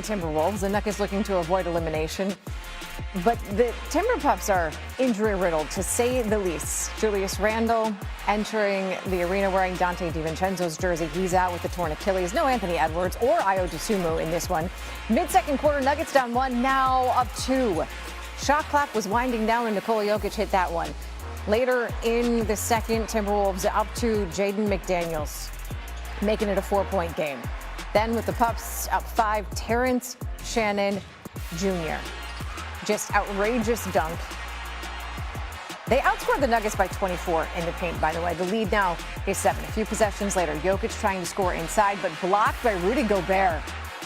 the Timberwolves. The Nuggets looking to avoid elimination. But the Timber Pups are injury-riddled, to say the least. Julius Randle entering the arena wearing Dante DiVincenzo's jersey. He's out with the torn Achilles. No Anthony Edwards or Ayo Dosunmu in this one. Mid-second quarter, Nuggets down 1, now up 2. Shot clock was winding down and Nikola Jokic hit that one. Later in the second, Timberwolves up to Jaden McDaniels, making it a 4-point game. Then with the Pups up 5, Terrence Shannon Jr. Just outrageous dunk. They outscored the Nuggets by 24 in the paint, by the way. The lead now is 7. A few possessions later, Jokic trying to score inside, but blocked by Rudy Gobert.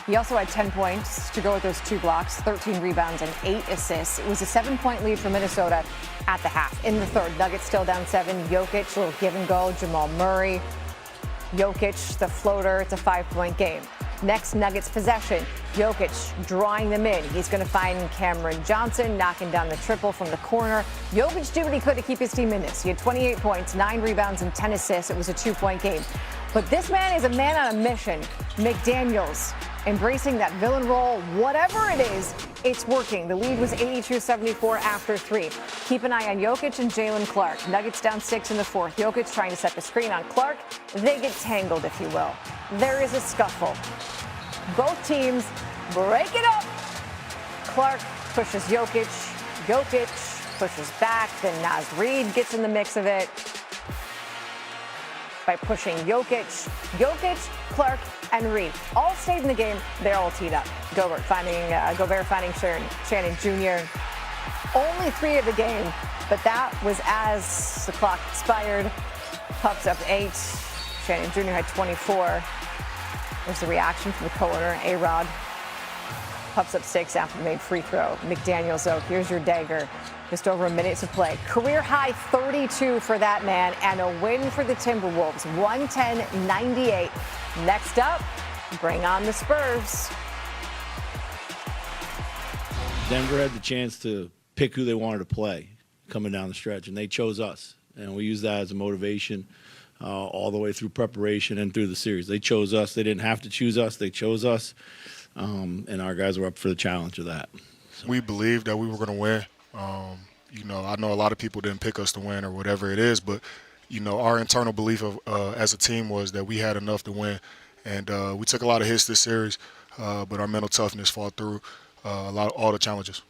He also had 10 points to go with those 2 blocks, 13 rebounds, and 8 assists. It was a 7-point lead for Minnesota at the half. In the third, Nuggets still down 7. Jokic, little give and go. Jamal Murray. Jokic, the floater. It's a 5-point game. Next Nuggets possession, Jokic drawing them in. He's going to find Cameron Johnson, knocking down the triple from the corner. Jokic did what he could to keep his team in this. He had 28 points, 9 rebounds, and 10 assists. It was a 2-point game. But this man is a man on a mission. McDaniels embracing that villain role. Whatever it is, it's working. The lead was 82-74 after 3. Keep an eye on Jokic and Jalen Clark. Nuggets down 6 in the fourth. Jokic trying to set the screen on Clark. They get tangled, if you will. There is a scuffle. Both teams break it up. Clark pushes Jokic. Jokic pushes back. Then Naz Reid gets in the mix of it by pushing Jokic. Jokic, Clark, and Reid all stayed in the game. They're all teed up. Gobert finding Shannon Jr. Only 3 of the game, but that was as the clock expired. Pups up 8. Shannon Jr. had 24. There's the reaction from the co-owner, A-Rod. Pups up 6 after the made free throw. McDaniels, though, here's your dagger. Just over a minute to play. Career high 32 for that man, and a win for the Timberwolves, 110-98. Next up, bring on the Spurs. Denver had the chance to pick who they wanted to play coming down the stretch, and they chose us. And we used that as a motivation all the way through preparation and through the series. They chose us. They didn't have to choose us. They chose us, and our guys were up for the challenge of that. So. We believed that we were going to win. I know a lot of people didn't pick us to win or whatever it is, but, our internal belief as a team was that we had enough to win. And we took a lot of hits this series, but our mental toughness fought through all the challenges.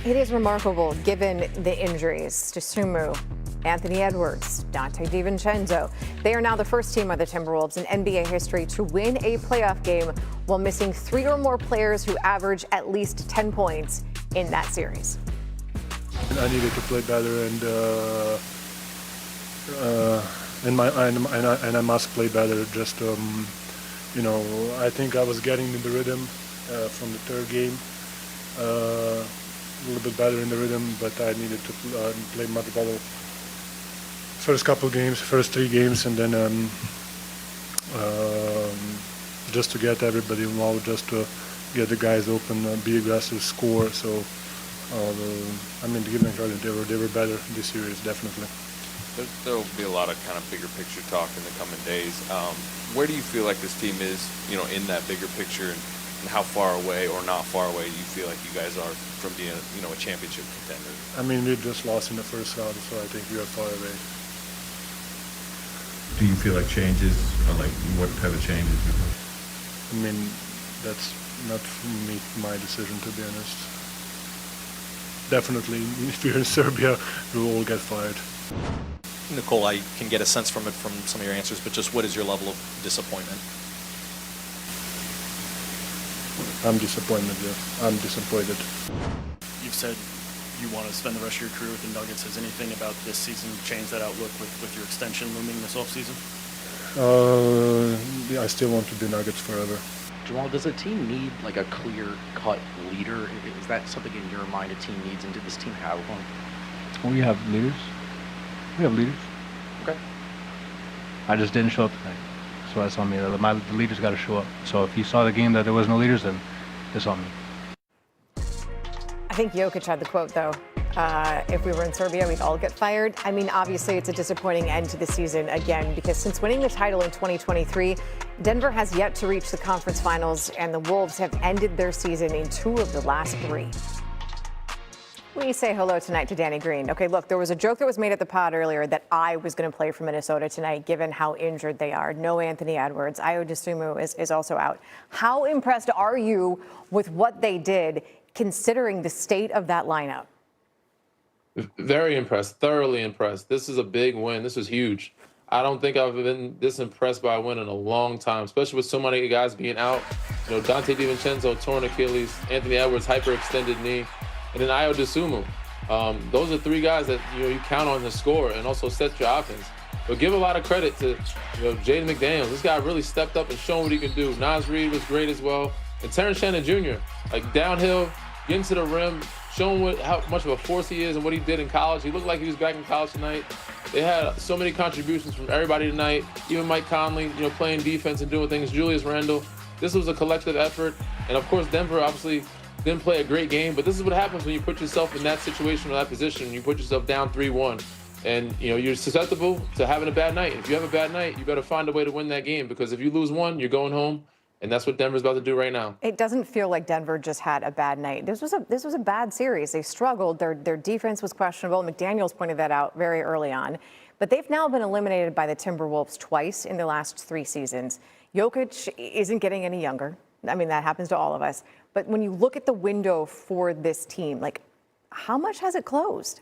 It is remarkable, given the injuries to Sumu, Anthony Edwards, Dante DiVincenzo. They are now the first team of the Timberwolves in NBA history to win a playoff game while missing 3 or more players who average at least 10 points in that series. I needed to play better, and I must play better. Just I think I was getting in the rhythm from the third game. A little bit better in the rhythm, but I needed to play much better. First 3 games, and then just to get everybody involved, just to get the guys open, be aggressive, score. So, to give them credit, they were better this series, definitely. There will be a lot of kind of bigger picture talk in the coming days. Where do you feel like this team is, in that bigger picture, and how far away or not far away you feel like you guys are from being, a championship contender? We just lost in the first round, so I think we are far away. Do you feel like changes, or like what type of changes? That's not my decision, to be honest. Definitely, if you're in Serbia, we'll all get fired. Nicole, I can get a sense from some of your answers, but just what is your level of disappointment? I'm disappointed, yeah. I'm disappointed. You've said you want to spend the rest of your career with the Nuggets. Has anything about this season changed that outlook with your extension looming this offseason? I still want to be Nuggets forever. Jamal, does a team need like a clear-cut leader? Is that something in your mind a team needs, and did this team have one? We have leaders. Okay. I just didn't show up tonight. So that's on me. The leaders got to show up. So if you saw the game that there was no leaders, then it's on me. I think Jokic had the quote, though. If we were in Serbia, we'd all get fired. Obviously, it's a disappointing end to the season again, because since winning the title in 2023, Denver has yet to reach the conference finals, and the Wolves have ended their season in 2 of the last 3. We say hello tonight to Danny Green. Okay, look, there was a joke that was made at the pod earlier that I was going to play for Minnesota tonight, given how injured they are. No Anthony Edwards. Ayo Dosunmu is also out. How impressed are you with what they did, considering the state of that lineup? Very impressed, thoroughly impressed. This is a big win. This was huge. I don't think I've been this impressed by a win in a long time, especially with so many guys being out. You know, Dante DiVincenzo, torn Achilles, Anthony Edwards, hyperextended knee, and then Ayo Dosunmu. Those are 3 guys that you count on to score and also set your offense. But give a lot of credit to Jaden McDaniels. This guy really stepped up and shown what he could do. Naz Reid was great as well, and Terrence Shannon Jr. Like downhill, getting to the rim, showing how much of a force he is and what he did in college. He looked like he was back in college tonight. They had so many contributions from everybody tonight. Even Mike Conley, playing defense and doing things. Julius Randle. This was a collective effort, and of course Denver obviously didn't play a great game, but this is what happens when you put yourself in that situation or that position. You put yourself down 3-1, and you're susceptible to having a bad night. If you have a bad night, you better find a way to win that game, because if you lose one, you're going home, and that's what Denver's about to do right now. It doesn't feel like Denver just had a bad night. This was a bad series. They struggled. Their defense was questionable. McDaniels pointed that out very early on, but they've now been eliminated by the Timberwolves twice in the last 3 seasons. Jokic isn't getting any younger. I mean, that happens to all of us. But when you look at the window for this team, like, how much has it closed?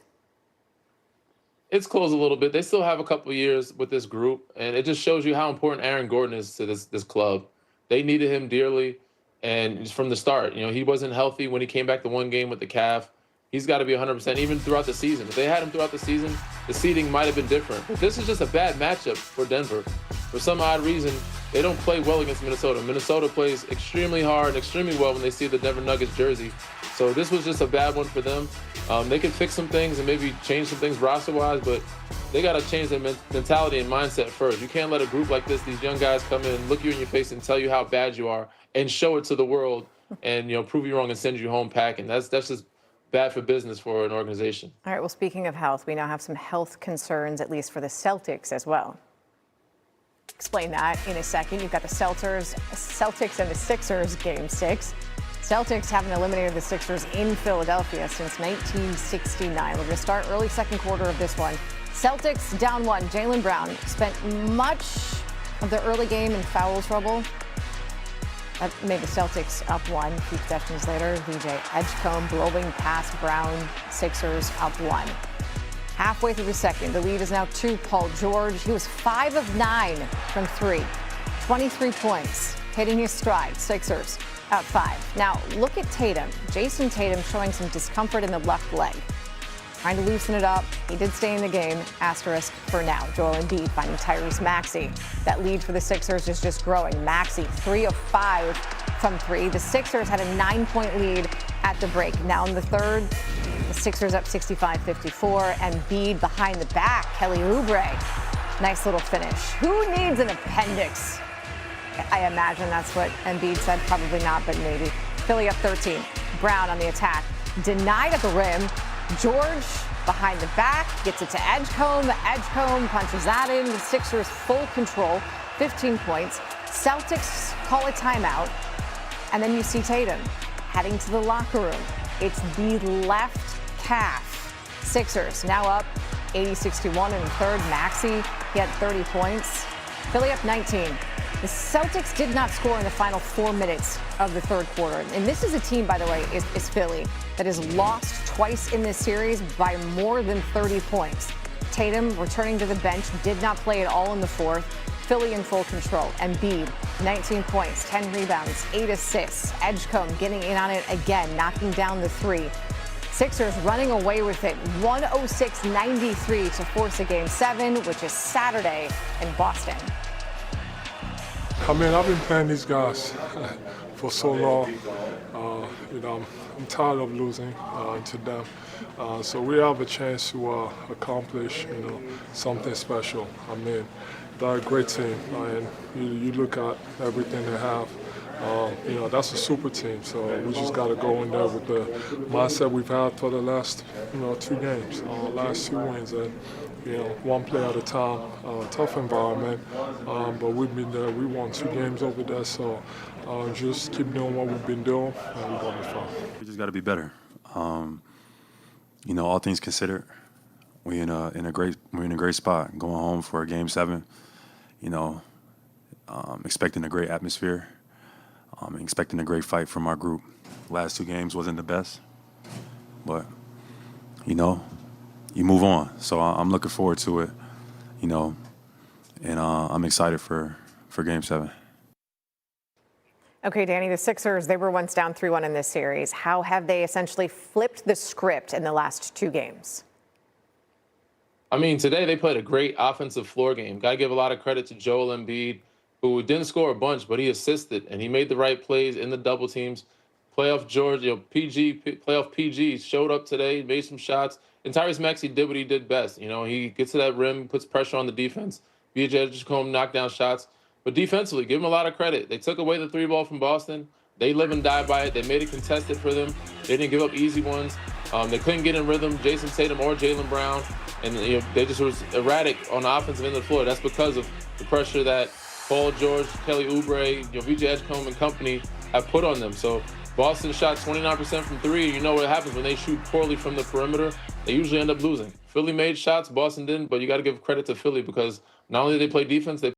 It's closed a little bit. They still have a couple of years with this group, and it just shows you how important Aaron Gordon is to this club. They needed him dearly, and from the start, he wasn't healthy when he came back to 1 game with the calf. He's got to be 100% even throughout the season. If they had him throughout the season, the seeding might have been different. But this is just a bad matchup for Denver. For some odd reason, they don't play well against Minnesota. Minnesota plays extremely hard and extremely well when they see the Denver Nuggets jersey. So this was just a bad one for them. They could fix some things and maybe change some things roster-wise, but they got to change their mentality and mindset first. You can't let a group like this, these young guys come in, look you in your face and tell you how bad you are and show it to the world and, prove you wrong and send you home packing. That's just bad for business for an organization. All right, well, speaking of health, we now have some health concerns, at least for the Celtics as well. Explain that in a second. You've got the Celtics and the Sixers, Game 6. Celtics haven't eliminated the Sixers in Philadelphia since 1969. We're going to start early second quarter of this one. Celtics down 1. Jaylen Brown spent much of the early game in foul trouble. That made the Celtics up 1. Few possessions later, VJ Edgecombe blowing past Brown. Sixers up 1. Halfway through the second, the lead is now 2. Paul George, he was 5 of 9 from 3. 23 points, hitting his stride. Sixers up 5. Now, look at Tatum. Jason Tatum showing some discomfort in the left leg. Trying to loosen it up. He did stay in the game. Asterisk for now. Joel Embiid finding Tyrese Maxey. That lead for the Sixers is just growing. Maxey, 3 of 5 from 3. The Sixers had a 9-point lead at the break. Now in the third, the Sixers up 65-54. Embiid behind the back. Kelly Oubre. Nice little finish. Who needs an appendix? I imagine that's what Embiid said. Probably not, but maybe. Philly up 13. Brown on the attack. Denied at the rim. George behind the back, gets it to Edgecombe. Edgecombe punches that in. The Sixers full control, 15 points. Celtics call a timeout. And then you see Tatum heading to the locker room. It's the left calf. Sixers now up 80-61 in the third. Maxey, he had 30 points. Philly up 19. The Celtics did not score in the final 4 minutes of the third quarter. And this is a team, by the way, is Philly, that has lost twice in this series by more than 30 points. Tatum, returning to the bench, did not play at all in the fourth. Philly in full control. Embiid, 19 points, 10 rebounds, 8 assists. Edgecombe getting in on it again, knocking down the 3. Sixers running away with it, 106-93 to force a Game 7, which is Saturday in Boston. I mean, I've been playing these guys for so long. I'm tired of losing to them. So we have a chance to accomplish, something special. I mean, they're a great team, and you look at everything they have. That's a super team. So we just got to go in there with the mindset we've had for the last, 2 games, last 2 wins, and one play at a time, tough environment, but we've been there. We won 2 games over there, so just keep doing what we've been doing, and we're going to be fine. We just got to be better. All things considered, we're in a great spot. Going home for a Game 7, expecting a great atmosphere, expecting a great fight from our group. Last 2 games wasn't the best, but you move on. So I'm looking forward to it, and I'm excited for Game 7. Okay, Danny, the Sixers, they were once down 3-1 in this series. How have they essentially flipped the script in the last 2 games? I mean, today they played a great offensive floor game. Got to give a lot of credit to Joel Embiid, who didn't score a bunch, but he assisted, and he made the right plays in the double teams. Playoff George, playoff PG showed up today, made some shots. And Tyrese Maxey did what he did best. He gets to that rim, puts pressure on the defense. VJ just come knock down shots. But defensively, give him a lot of credit. They took away the 3-ball from Boston. They live and die by it. They made it contested for them. They didn't give up easy ones. They couldn't get in rhythm, Jason Tatum or Jaylen Brown. And they just was erratic on the offensive end of the floor. That's because of the pressure that Paul George, Kelly Oubre, VJ Edgecombe and company have put on them. So Boston shot 29% from 3. You know what happens when they shoot poorly from the perimeter? They usually end up losing. Philly made shots, Boston didn't, but you got to give credit to Philly because not only did they play defense, they